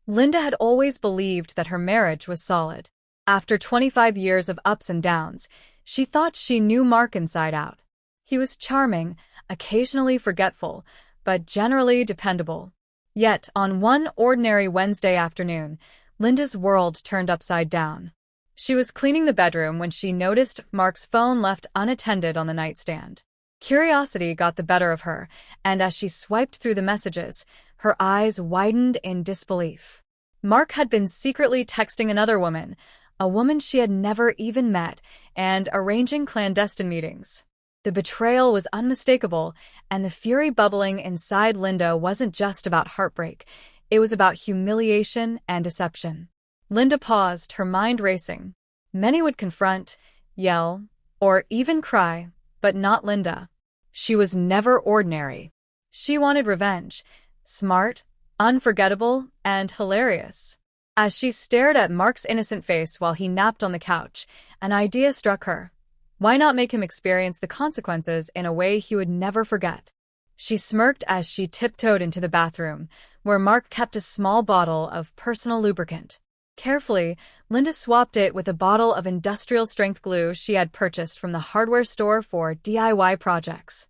Linda had always believed that her marriage was solid. After 25 years of ups and downs, she thought she knew Mark inside out. He was charming, occasionally forgetful, but generally dependable. Yet, on one ordinary Wednesday afternoon, Linda's world turned upside down. She was cleaning the bedroom when she noticed Mark's phone left unattended on the nightstand. Curiosity got the better of her, and as she swiped through the messages, her eyes widened in disbelief. Mark had been secretly texting another woman, a woman she had never even met, and arranging clandestine meetings. The betrayal was unmistakable, and the fury bubbling inside Linda wasn't just about heartbreak. It was about humiliation and deception. Linda paused, her mind racing. Many would confront, yell, or even cry, but not Linda. She was never ordinary. She wanted revenge, smart, unforgettable, and hilarious. As she stared at Mark's innocent face while he napped on the couch, an idea struck her. Why not make him experience the consequences in a way he would never forget? She smirked as she tiptoed into the bathroom, where Mark kept a small bottle of personal lubricant. Carefully, Linda swapped it with a bottle of industrial-strength glue she had purchased from the hardware store for DIY projects.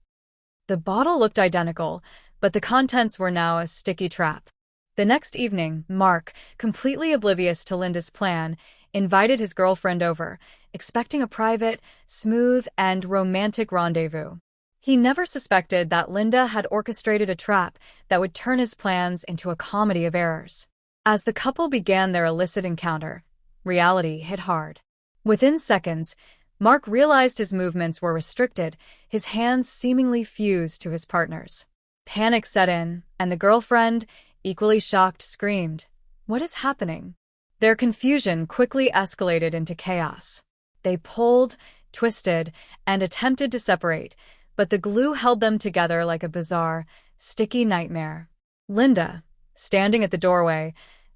The bottle looked identical, but the contents were now a sticky trap. The next evening, Mark, completely oblivious to Linda's plan, invited his girlfriend over, expecting a private, smooth, and romantic rendezvous. He never suspected that Linda had orchestrated a trap that would turn his plans into a comedy of errors. As the couple began their illicit encounter, reality hit hard. Within seconds, Mark realized his movements were restricted, his hands seemingly fused to his partner's. Panic set in, and the girlfriend, equally shocked, screamed, "What is happening?" Their confusion quickly escalated into chaos. They pulled, twisted, and attempted to separate, but the glue held them together like a bizarre, sticky nightmare. Linda, standing at the doorway,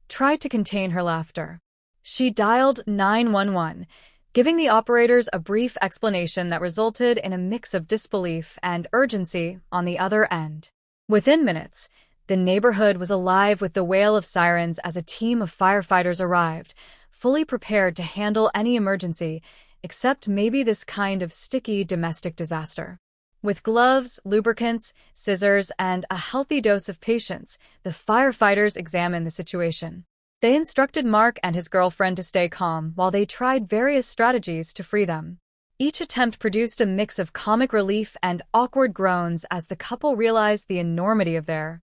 tried to contain her laughter. She dialed 911, giving the operators a brief explanation that resulted in a mix of disbelief and urgency on the other end. Within minutes, the neighborhood was alive with the wail of sirens as a team of firefighters arrived, fully prepared to handle any emergency, except maybe this kind of sticky domestic disaster. With gloves, lubricants, scissors, and a healthy dose of patience, the firefighters examined the situation. They instructed Mark and his girlfriend to stay calm while they tried various strategies to free them. Each attempt produced a mix of comic relief and awkward groans as the couple realized the enormity of their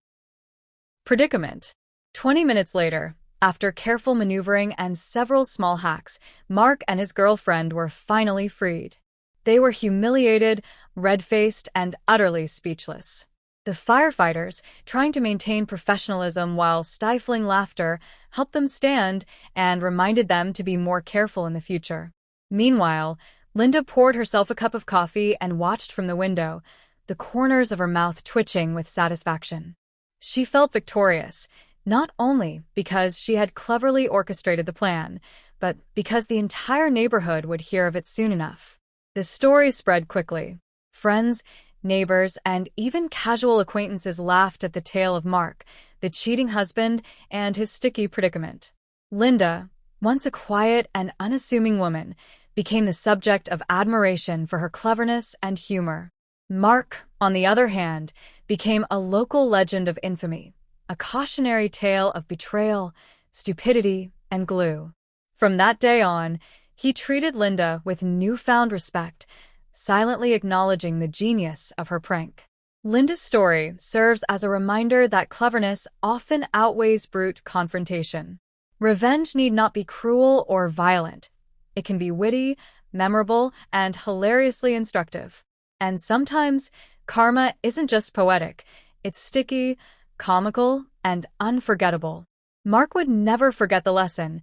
predicament. 20 minutes later, after careful maneuvering and several small hacks, Mark and his girlfriend were finally freed. They were humiliated, red-faced, and utterly speechless. The firefighters, trying to maintain professionalism while stifling laughter, helped them stand and reminded them to be more careful in the future. Meanwhile, Linda poured herself a cup of coffee and watched from the window, the corners of her mouth twitching with satisfaction. She felt victorious, not only because she had cleverly orchestrated the plan, but because the entire neighborhood would hear of it soon enough. The story spread quickly. Friends, neighbors, and even casual acquaintances laughed at the tale of Mark, the cheating husband, and his sticky predicament. Linda, once a quiet and unassuming woman, became the subject of admiration for her cleverness and humor. Mark, on the other hand, became a local legend of infamy, a cautionary tale of betrayal, stupidity, and glue. From that day on, he treated Linda with newfound respect, silently acknowledging the genius of her prank. Linda's story serves as a reminder that cleverness often outweighs brute confrontation. Revenge need not be cruel or violent. It can be witty, memorable, and hilariously instructive. And sometimes, karma isn't just poetic, it's sticky, comical, and unforgettable. Mark would never forget the lesson.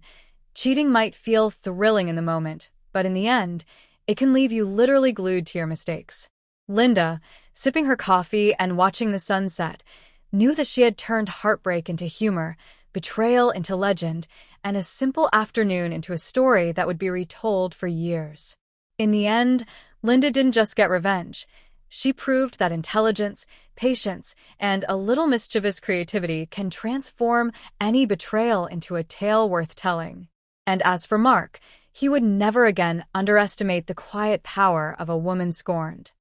Cheating might feel thrilling in the moment, but in the end, it can leave you literally glued to your mistakes. Linda, sipping her coffee and watching the sunset, knew that she had turned heartbreak into humor, betrayal into legend, and a simple afternoon into a story that would be retold for years. In the end, Linda didn't just get revenge. She proved that intelligence, patience, and a little mischievous creativity can transform any betrayal into a tale worth telling. And as for Mark, he would never again underestimate the quiet power of a woman scorned.